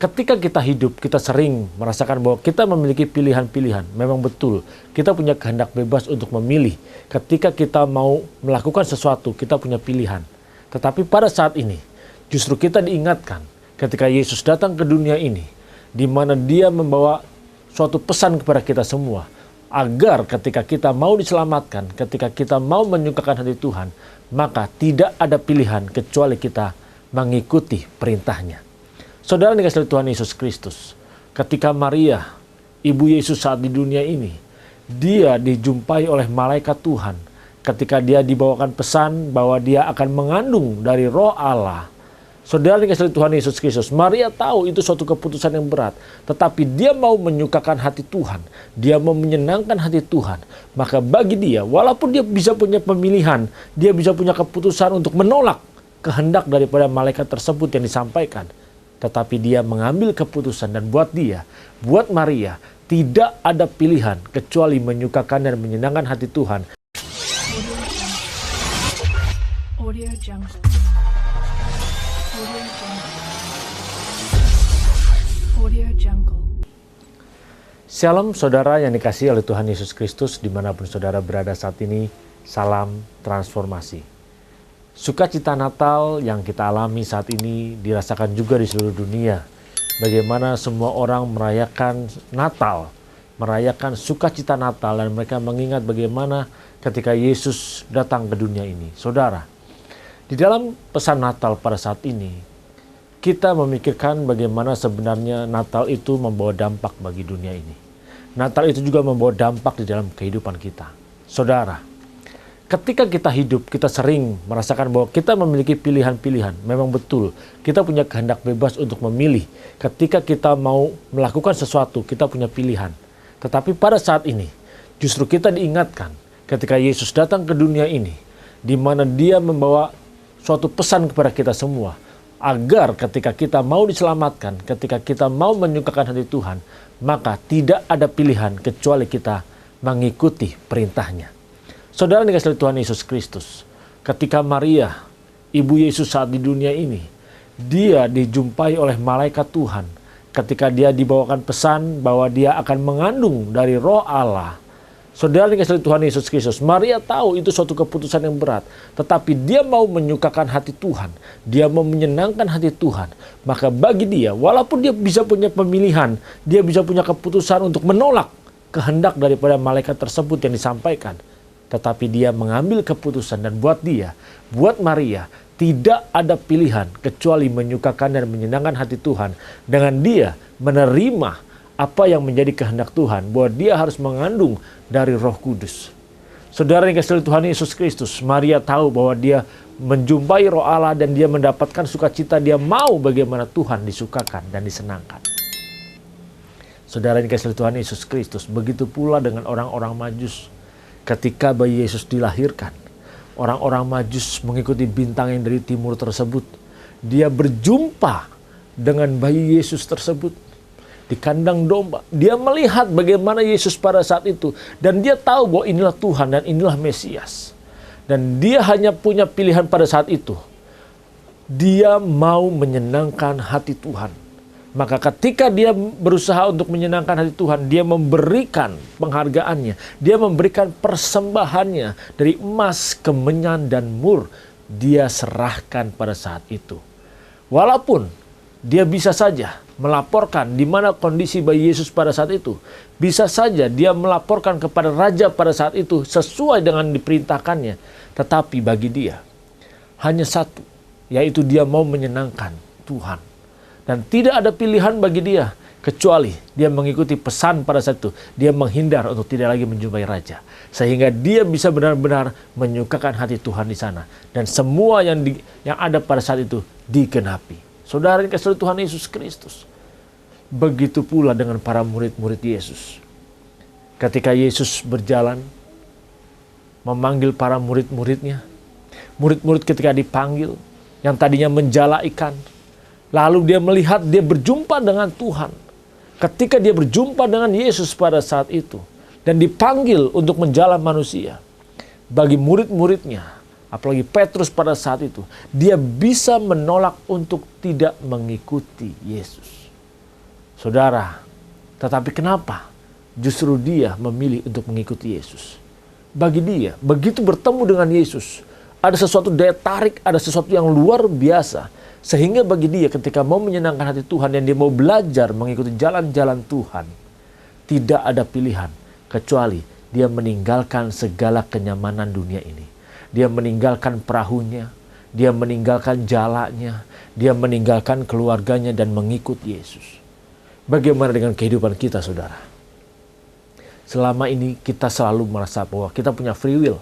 Ketika kita hidup, kita sering merasakan bahwa kita memiliki pilihan-pilihan. Memang betul, kita punya kehendak bebas untuk memilih. Ketika kita mau melakukan sesuatu, kita punya pilihan. Tetapi pada saat ini, justru kita diingatkan ketika Yesus datang ke dunia ini, di mana Dia membawa suatu pesan kepada kita semua, agar ketika kita mau diselamatkan, ketika kita mau menyukakan hati Tuhan, maka tidak ada pilihan kecuali kita mengikuti perintahnya. Saudara dikasihi Tuhan Yesus Kristus, ketika Maria, ibu Yesus saat di dunia ini, dia dijumpai oleh malaikat Tuhan ketika dia dibawakan pesan bahwa dia akan mengandung dari Roh Allah. Saudara dikasihi Tuhan Yesus Kristus, Maria tahu itu suatu keputusan yang berat, tetapi dia mau menyukakan hati Tuhan, dia mau menyenangkan hati Tuhan. Maka bagi dia, walaupun dia bisa punya pemilihan, dia bisa punya keputusan untuk menolak kehendak daripada malaikat tersebut yang disampaikan, tetapi dia mengambil keputusan, dan buat dia, buat Maria, tidak ada pilihan kecuali menyukakan dan menyenangkan hati Tuhan. Audio Jungle. Audio Jungle. Shalom saudara yang dikasihi oleh Tuhan Yesus Kristus, dimanapun saudara berada saat ini, salam transformasi. Sukacita Natal yang kita alami saat ini dirasakan juga di seluruh dunia. Bagaimana semua orang merayakan Natal, merayakan sukacita Natal, dan mereka mengingat bagaimana ketika Yesus datang ke dunia ini. Saudara, di dalam pesan Natal pada saat ini, kita memikirkan bagaimana sebenarnya Natal itu membawa dampak bagi dunia ini. Natal itu juga membawa dampak di dalam kehidupan kita. Saudara, ketika kita hidup, kita sering merasakan bahwa kita memiliki pilihan-pilihan. Memang betul, kita punya kehendak bebas untuk memilih. Ketika kita mau melakukan sesuatu, kita punya pilihan. Tetapi pada saat ini, justru kita diingatkan ketika Yesus datang ke dunia ini, di mana Dia membawa suatu pesan kepada kita semua, agar ketika kita mau diselamatkan, ketika kita mau menyukakan hati Tuhan, maka tidak ada pilihan kecuali kita mengikuti perintahnya. Saudara dikasihi Tuhan Yesus Kristus, ketika Maria, ibu Yesus saat di dunia ini, dia dijumpai oleh malaikat Tuhan ketika dia dibawakan pesan bahwa dia akan mengandung dari Roh Allah. Saudara dikasihi Tuhan Yesus Kristus, Maria tahu itu suatu keputusan yang berat, tetapi dia mau menyukakan hati Tuhan, dia mau menyenangkan hati Tuhan. Maka bagi dia, walaupun dia bisa punya pemilihan, dia bisa punya keputusan untuk menolak kehendak daripada malaikat tersebut yang disampaikan, tetapi dia mengambil keputusan, dan buat dia, buat Maria, tidak ada pilihan kecuali menyukakan dan menyenangkan hati Tuhan. Dengan dia menerima apa yang menjadi kehendak Tuhan, bahwa dia harus mengandung dari Roh Kudus. Saudara yang dikasihi Tuhan Yesus Kristus, Maria tahu bahwa dia menjumpai Roh Allah dan dia mendapatkan sukacita. Dia mau bagaimana Tuhan disukakan dan disenangkan. Saudara yang dikasihi Tuhan Yesus Kristus, begitu pula dengan orang-orang Majus. Ketika bayi Yesus dilahirkan, orang-orang Majus mengikuti bintang yang dari timur tersebut. Dia berjumpa dengan bayi Yesus tersebut di kandang domba. Dia melihat bagaimana Yesus pada saat itu, dan dia tahu bahwa inilah Tuhan dan inilah Mesias. Dan dia hanya punya pilihan pada saat itu. Dia mau menyenangkan hati Tuhan. Maka ketika dia berusaha untuk menyenangkan hati Tuhan, dia memberikan penghargaannya, dia memberikan persembahannya dari emas, kemenyan, dan mur. Dia serahkan pada saat itu. Walaupun dia bisa saja melaporkan di mana kondisi bayi Yesus pada saat itu, bisa saja dia melaporkan kepada raja pada saat itu sesuai dengan diperintahkannya. Tetapi bagi dia hanya satu, yaitu dia mau menyenangkan Tuhan. Dan tidak ada pilihan bagi dia kecuali dia mengikuti pesan pada saat itu. Dia menghindar untuk tidak lagi menjumpai raja, sehingga dia bisa benar-benar menyukakan hati Tuhan di sana. Dan semua yang ada pada saat itu digenapi. Saudara yang dikasihi Tuhan Yesus Kristus, begitu pula dengan para murid-murid Yesus. Ketika Yesus berjalan memanggil para murid-muridnya, murid-murid ketika dipanggil, yang tadinya menjala ikan, lalu dia melihat, dia berjumpa dengan Tuhan. Ketika dia berjumpa dengan Yesus pada saat itu, dan dipanggil untuk menjala manusia, bagi murid-muridnya, apalagi Petrus pada saat itu, dia bisa menolak untuk tidak mengikuti Yesus. Saudara, tetapi kenapa justru dia memilih untuk mengikuti Yesus? Bagi dia, begitu bertemu dengan Yesus, ada sesuatu daya tarik, ada sesuatu yang luar biasa. Sehingga bagi dia ketika mau menyenangkan hati Tuhan dan dia mau belajar mengikuti jalan-jalan Tuhan, tidak ada pilihan kecuali dia meninggalkan segala kenyamanan dunia ini. Dia meninggalkan perahunya, dia meninggalkan jalannya, dia meninggalkan keluarganya dan mengikut Yesus. Bagaimana dengan kehidupan kita, saudara? Selama ini kita selalu merasa bahwa kita punya free will,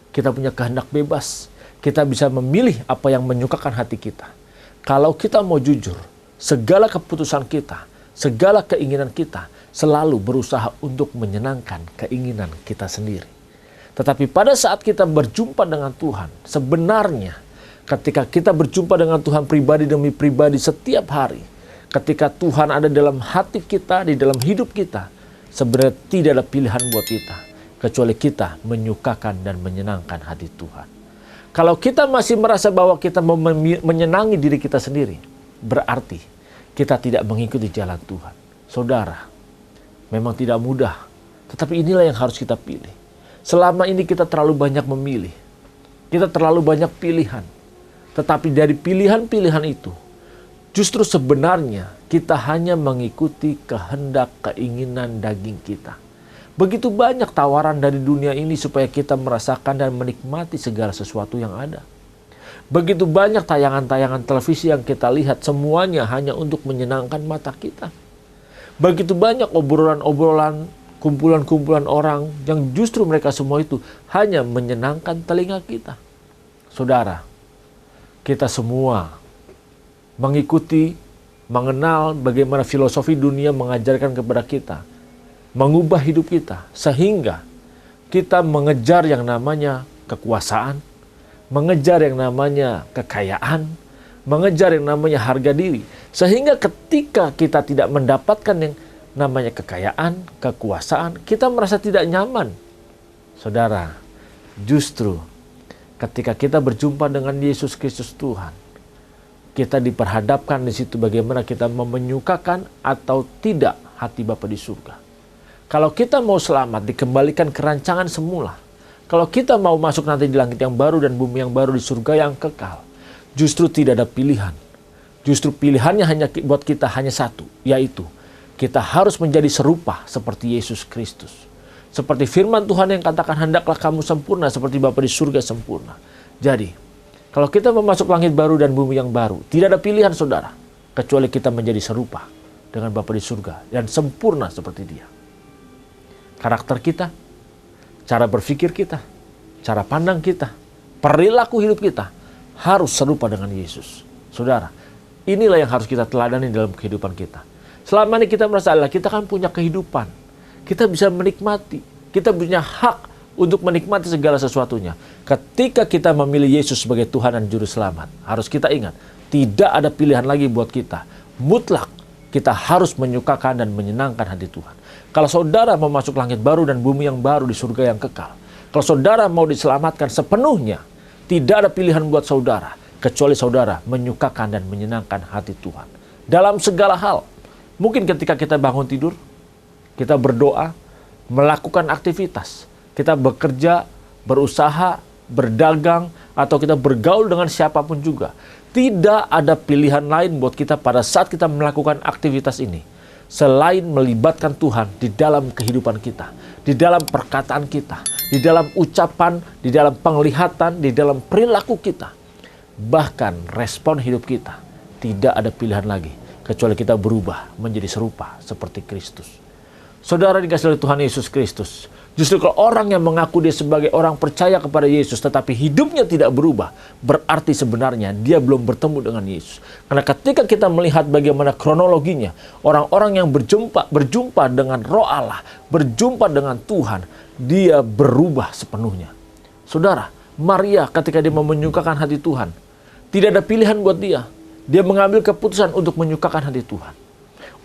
kita punya kehendak bebas, kita bisa memilih apa yang menyukakan hati kita. Kalau kita mau jujur, segala keputusan kita, segala keinginan kita selalu berusaha untuk menyenangkan keinginan kita sendiri. Tetapi pada saat kita berjumpa dengan Tuhan, sebenarnya ketika kita berjumpa dengan Tuhan pribadi demi pribadi setiap hari, ketika Tuhan ada dalam hati kita, di dalam hidup kita, sebenarnya tidak ada pilihan buat kita kecuali kita menyukakan dan menyenangkan hati Tuhan. Kalau kita masih merasa bahwa kita mau menyenangi diri kita sendiri, berarti kita tidak mengikuti jalan Tuhan. Saudara, memang tidak mudah, tetapi inilah yang harus kita pilih. Selama ini kita terlalu banyak memilih, kita terlalu banyak pilihan, tetapi dari pilihan-pilihan itu, justru sebenarnya kita hanya mengikuti kehendak keinginan daging kita. Begitu banyak tawaran dari dunia ini supaya kita merasakan dan menikmati segala sesuatu yang ada. Begitu banyak tayangan-tayangan televisi yang kita lihat, semuanya hanya untuk menyenangkan mata kita. Begitu banyak obrolan-obrolan, kumpulan-kumpulan orang yang justru mereka semua itu hanya menyenangkan telinga kita. Saudara, kita semua mengikuti, mengenal bagaimana filosofi dunia mengajarkan kepada kita, mengubah hidup kita, sehingga kita mengejar yang namanya kekuasaan, mengejar yang namanya kekayaan, mengejar yang namanya harga diri. Sehingga ketika kita tidak mendapatkan yang namanya kekayaan, kekuasaan, kita merasa tidak nyaman. Saudara, justru ketika kita berjumpa dengan Yesus Kristus Tuhan, kita diperhadapkan di situ bagaimana kita menyukakan atau tidak hati Bapa di surga. Kalau kita mau selamat, dikembalikan ke rancangan semula. Kalau kita mau masuk nanti di langit yang baru dan bumi yang baru, di surga yang kekal, justru tidak ada pilihan. Justru pilihannya hanya buat kita hanya satu, yaitu kita harus menjadi serupa seperti Yesus Kristus. Seperti firman Tuhan yang katakan, hendaklah kamu sempurna seperti Bapa di surga sempurna. Jadi, kalau kita mau masuk langit baru dan bumi yang baru, tidak ada pilihan, saudara, kecuali kita menjadi serupa dengan Bapa di surga dan sempurna seperti Dia. Karakter kita, cara berpikir kita, cara pandang kita, perilaku hidup kita harus serupa dengan Yesus. Saudara, inilah yang harus kita teladani dalam kehidupan kita. Selama ini kita merasa, kita kan punya kehidupan, kita bisa menikmati, kita punya hak untuk menikmati segala sesuatunya. Ketika kita memilih Yesus sebagai Tuhan dan Juru Selamat, harus kita ingat, tidak ada pilihan lagi buat kita. Mutlak, kita harus menyukakan dan menyenangkan hati Tuhan. Kalau saudara mau masuk langit baru dan bumi yang baru di surga yang kekal, kalau saudara mau diselamatkan sepenuhnya, tidak ada pilihan buat saudara, kecuali saudara menyukakan dan menyenangkan hati Tuhan. Dalam segala hal, mungkin ketika kita bangun tidur, kita berdoa, melakukan aktivitas, kita bekerja, berusaha, berdagang, atau kita bergaul dengan siapapun juga. Tidak ada pilihan lain buat kita pada saat kita melakukan aktivitas ini, selain melibatkan Tuhan di dalam kehidupan kita, di dalam perkataan kita, di dalam ucapan, di dalam penglihatan, di dalam perilaku kita. Bahkan respon hidup kita, tidak ada pilihan lagi, kecuali kita berubah menjadi serupa seperti Kristus. Saudara dikasihi oleh Tuhan Yesus Kristus, justru kalau orang yang mengaku dia sebagai orang percaya kepada Yesus tetapi hidupnya tidak berubah, berarti sebenarnya dia belum bertemu dengan Yesus. Karena ketika kita melihat bagaimana kronologinya, orang-orang yang berjumpa dengan Roh Allah, berjumpa dengan Tuhan, dia berubah sepenuhnya. Saudara, Maria ketika dia mau menyukakan hati Tuhan, tidak ada pilihan buat dia. Dia mengambil keputusan untuk menyukakan hati Tuhan.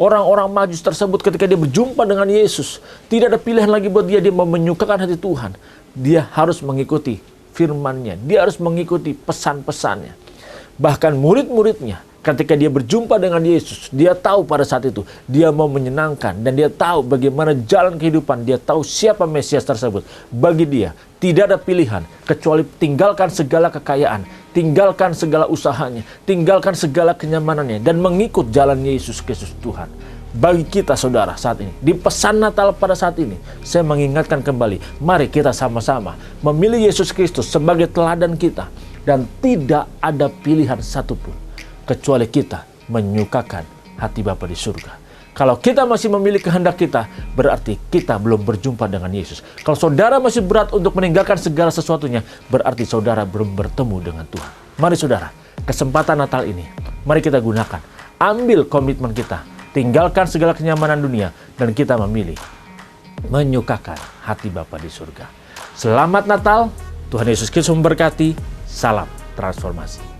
Orang-orang Majus tersebut ketika dia berjumpa dengan Yesus, tidak ada pilihan lagi buat dia, dia mau menyukakan hati Tuhan. Dia harus mengikuti firman-Nya, dia harus mengikuti pesan-pesannya. Bahkan murid-muridnya Ketika dia berjumpa dengan Yesus, dia tahu pada saat itu dia mau menyenangkan dan dia tahu bagaimana jalan kehidupan, dia tahu siapa Mesias tersebut. Bagi dia tidak ada pilihan kecuali tinggalkan segala kekayaan, tinggalkan segala usahanya, tinggalkan segala kenyamanannya dan mengikut jalan Yesus Kristus Tuhan. Bagi kita saudara saat ini, di pesan Natal pada saat ini, saya mengingatkan kembali, mari kita sama-sama memilih Yesus Kristus sebagai teladan kita. Dan tidak ada pilihan satupun kecuali kita menyukakan hati Bapa di surga. Kalau kita masih memilih kehendak kita, berarti kita belum berjumpa dengan Yesus. Kalau saudara masih berat untuk meninggalkan segala sesuatunya, berarti saudara belum bertemu dengan Tuhan. Mari saudara, kesempatan Natal ini, mari kita gunakan. Ambil komitmen kita, tinggalkan segala kenyamanan dunia, dan kita memilih menyukakan hati Bapa di surga. Selamat Natal, Tuhan Yesus Kristus memberkati. Salam transformasi.